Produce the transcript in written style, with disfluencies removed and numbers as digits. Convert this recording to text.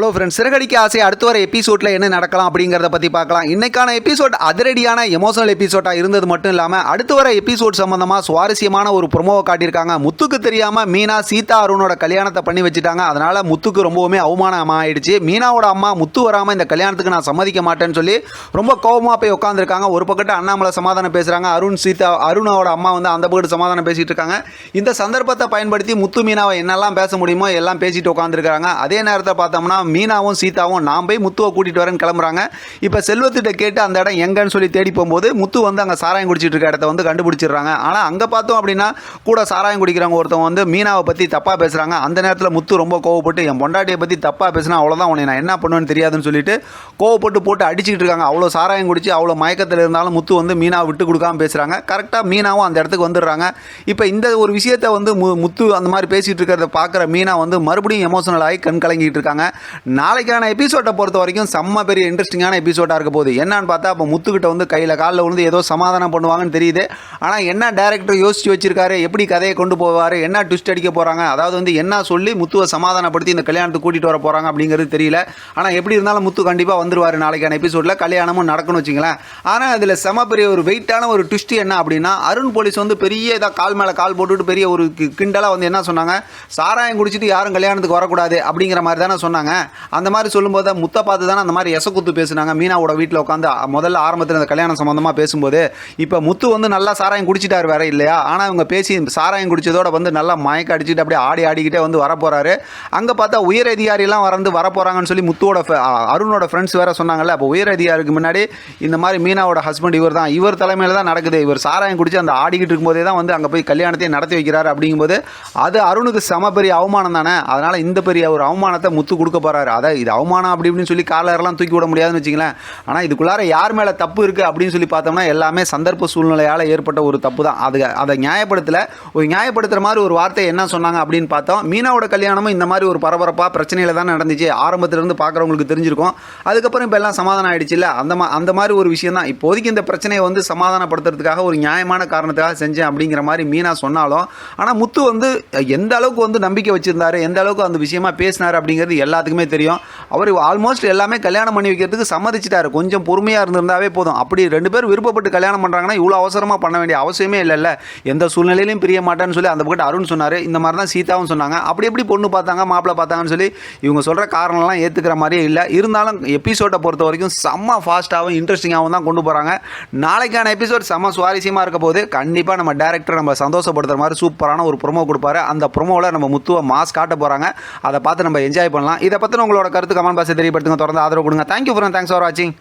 Hello friends, Siragadikka ஆசை அடுத்து வர எபிசோடில் என்ன நடக்கலாம் அப்படிங்கிறத பற்றி பார்க்கலாம். இன்றைக்கான எபிசோட் அதிரடியான எமோஷனல் எபிசோடாக இருந்தது மட்டும் இல்லாமல் அடுத்து வர எபிசோட் சம்மந்தமாக சுவாரஸ்யமான ஒரு ப்ரோமோவை காட்டியிருக்காங்க. முத்துக்கு தெரியாமல் மீனா சீதா அருணோட கல்யாணத்தை பண்ணி வச்சுட்டாங்க. அதனால் முத்துக்கு ரொம்பவுமே அவமானம் ஆயிடுச்சு. மீனாவோட அம்மா முத்து வராமல் இந்த கல்யாணத்துக்கு நான் சம்மதிக்க மாட்டேன்னு சொல்லி ரொம்ப கோபமாக போய் உட்காந்துருக்காங்க. ஒரு பக்கத்து அண்ணாமலை சமாதானம் பேசுகிறாங்க. அருணோட அம்மா வந்து அந்த பக்கத்து சமாதானம் பேசிகிட்டு இருக்காங்க. இந்த சந்தர்ப்பத்தை பயன்படுத்தி முத்து மீனாவை என்னெல்லாம் பேச முடியுமோ எல்லாம் பேசிட்டு உட்காந்துருக்காங்க. அதே நேரத்தில் பார்த்தோம்னா மீனாவும் சீதாவும் நான் போய் முத்துவை கூட்டிகிட்டு வரேன்னு கிளம்புறாங்க. இப்போ செல்வத்திட்ட கேட்டு அந்த இடம் எங்கன்னு சொல்லி தேடி போகும்போது முத்து வந்து அங்கே சாராயம் குடிச்சிட்டு இருக்க இடத்த வந்து கண்டுபிடிச்சிடுறாங்க. ஆனால் அங்கே பார்த்தோம் அப்படின்னா கூட சாராயம் குடிக்கிறவங்க ஒருத்தவங்க வந்து மீனாவை பற்றி தப்பாக பேசுகிறாங்க. அந்த நேரத்தில் முத்து ரொம்ப கோவப்பட்டு என் பொண்டாட்டியை பற்றி தப்பாக பேசினா அவ்வளோதான், உன்னை நான் என்ன பண்ணுவேன்னு தெரியாதுன்னு சொல்லிட்டு கோவப்பட்டு போட்டு அடிச்சுக்கிட்டு இருக்காங்க. அவ்வளோ சாராயம் குடிச்சு அவ்வளோ மயக்கத்தில் இருந்தாலும் முத்து வந்து மீனாவை விட்டு கொடுக்காம பேசுகிறாங்க. கரெக்டாக மீனாவும் அந்த இடத்துக்கு வந்துடுறாங்க. இப்போ இந்த ஒரு விஷயத்தை வந்து முத்து அந்த மாதிரி பேசிகிட்டு இருக்கிறத பார்க்குற மீனா வந்து மறுபடியும் எமோஷனல் ஆகி கண் கலங்கிட்டு இருக்காங்க. நாளைக்கான எபிசோட்டை பொறுத்த வரைக்கும் செம்ம பெரிய இன்ட்ரெஸ்டிங்கான எபிசோடாக இருக்க போகுது. என்னன்னு பார்த்தா அப்போ முத்துக்கிட்ட வந்து கையில் காலில் விழுந்து ஏதோ சமாதானம் பண்ணுவாங்கன்னு தெரியுது. ஆனால் என்ன டேரக்டர் யோசிச்சு வச்சிருக்காரு, எப்படி கதையை கொண்டு போவார், என்ன ட்விஸ்ட் அடிக்க போகிறாங்க, அதாவது வந்து என்ன சொல்லி முத்துவை சமாதானப்படுத்தி இந்த கல்யாணத்துக்கு கூட்டிகிட்டு வர போகிறாங்க அப்படிங்கிறது தெரியல. ஆனால் எப்படி இருந்தாலும் முத்து கண்டிப்பாக வந்துருவார் நாளைக்கான எபிசோடில். கல்யாணமும் நடக்கணும்னு வச்சுங்களேன். ஆனால் அதில் செம்ம பெரிய ஒரு வெயிட்டான ஒரு ட்விஸ்ட் என்ன அப்படின்னா, அருண் போலீஸ் வந்து பெரிய இதாக கால் மேலே கால் போட்டுவிட்டு பெரிய ஒரு கிண்டலாக வந்து என்ன சொன்னாங்க, சாராயம் குடிச்சிட்டு யாரும் கல்யாணத்துக்கு வரக்கூடாது அப்படிங்கிற மாதிரி தானே சொன்னாங்க. அந்த மாதிரி சொல்லும்போது முத்தை பார்த்து தானே அந்த மாதிரி எசக்குத்து பேசுனாங்க. மீனாவோட வீட்டில் உட்காந்து முதல்ல ஆரம்பத்தில் இந்த கல்யாணம் சம்மந்தமாக பேசும்போது இப்போ முத்து வந்து நல்லா சாராயம் குடிச்சிட்டார் வேற இல்லையா. ஆனால் இவங்க பேசி சாராயம் குடிச்சதோட வந்து நல்லா மயக்க அடிச்சுட்டு அப்படியே ஆடிக்கிட்டே வந்து வரப்போறாரு. அங்கே பார்த்தா உயர் அதிகாரியெல்லாம் வரப்போறாங்கன்னு சொல்லி முத்துவோட அருணோட ஃப்ரெண்ட்ஸ் வேற சொன்னாங்கல்ல. அப்போ உயர் அதிகாரிக்கு முன்னாடி இந்த மாதிரி மீனாவோட ஹஸ்பண்ட் இவர் தலைமையில் தான் நடக்குது. இவர் சாராயம் குடிச்சு அந்த ஆடிக்கிட்டு இருக்கும்போதே தான் வந்து அங்கே போய் கல்யாணத்தையும் நடத்தி வைக்கிறாரு. அப்படிங்கும்போது அது அருணுக்கு செம பெரிய அவமானம் தானே. அதனால் இந்த பெரிய ஒரு அவமானத்தை முத்து கொடுக்க போறாரு. அதை இது அவமானம் அப்படி இப்படின்னு சொல்லி காலரெல்லாம் தூக்கி விட முடியாதுன்னு வச்சுங்களேன். ஆனால் இதுக்குள்ளார யார் மேலே தப்பு இருக்குது அப்படின்னு சொல்லி பார்த்தோம்னா எல்லாமே சந்தர்ப்ப சூழ்நிலையால் ஏற்பட்ட ஒரு தப்பு தான். அதை நியாயப்படுத்துகிற மாதிரி ஒரு வார்த்தை என்ன சொன்னாங்க அப்படின்னு பார்த்தோம். மீனாவோட கல்யாணமும் இந்த மாதிரி ஒரு பரபரப்பாக பிரச்சனையில் தான் நடந்துச்சு. ஆரம்பத்திலேருந்து பார்க்குறவங்களுக்கு தெரிஞ்சிருக்கும். அதுக்கப்புறம் இப்போ எல்லாம் சமாதானம் ஆகிடுச்சு இல்லை. அந்த மாதிரி ஒரு விஷயம் தான். இப்போதைக்கு இந்த பிரச்சனையை வந்து சமாதானப்படுத்துறதுக்காக ஒரு நியாயமான காரணத்துக்காக செஞ்சேன் அப்படிங்கிற மாதிரி மீனா சொன்னாலும், ஆனால் முத்து வந்து எந்த அளவுக்கு வந்து நம்பிக்கை வச்சுருந்தாரு, எந்த அளவுக்கு அந்த விஷயமா பேசினார் அப்படிங்கிறது எல்லாத்துக்குமே தெரியும். அவர் ஆல்மோஸ்ட் எல்லாமே கல்யாணம் பண்ணி வைக்கிறதுக்கு சம்மதிச்சிட்டாரு. கொஞ்சம் பொறுமையாக இருந்திருந்தாவே போதும். அப்படி ரெண்டு பேரும் விருப்பப்பட்டு கல்யாணம் பண்ணுறாங்கன்னா இவ்வளோ அவசரமாக பண்ண வேண்டிய அவசியமே இல்லைல்ல. எந்த சூழ்நிலையிலையும் பிரிய மாட்டேன்னு சொல்லி அந்த பக்கத்து அருண் சொன்னார். இந்த மாதிரி தான் சீதாவும் சொன்னாங்க. அப்படி எப்படி பொண்ணு பார்த்தாங்க மாப்பிள்ளை பார்த்தாங்கன்னு சொல்லி இவங்க சொல்கிற காரணம்லாம் ஏற்றுக்கிற மாதிரியே இல்லை. இருந்தாலும் எபிசோட்டை பொறுத்த வரைக்கும் செம்ம ஃபாஸ்ட்டாகவும் இன்ட்ரெஸ்டிங்காகவும் தான் கொண்டு போகிறாங்க. நாளைக்கான எபிசோட் செம்ம சுவாரஸ்யமாக இருக்க போது கண்டிப்பாக நம்ம டேரக்டர் நம்ம சந்தோஷப்படுத்துகிற மாதிரி சூப்பரான ஒரு ப்ரோமோ கொடுப்பாரு. அந்த ப்ரோமோவில் நம்ம முத்துவை மாஸ் காட்ட போகிறாங்க. அதை பார்த்து நம்ம என்ஜாய் பண்ணலாம். இதை பற்றி உங்களோட கருத்து கமெண்ட் பாக்ஸில் தெரியப்படுத்துங்க. தொடர்ந்து ஆதரவு கொடுங்க. தேங்க்யூ ஃபார் வாட்சிங்.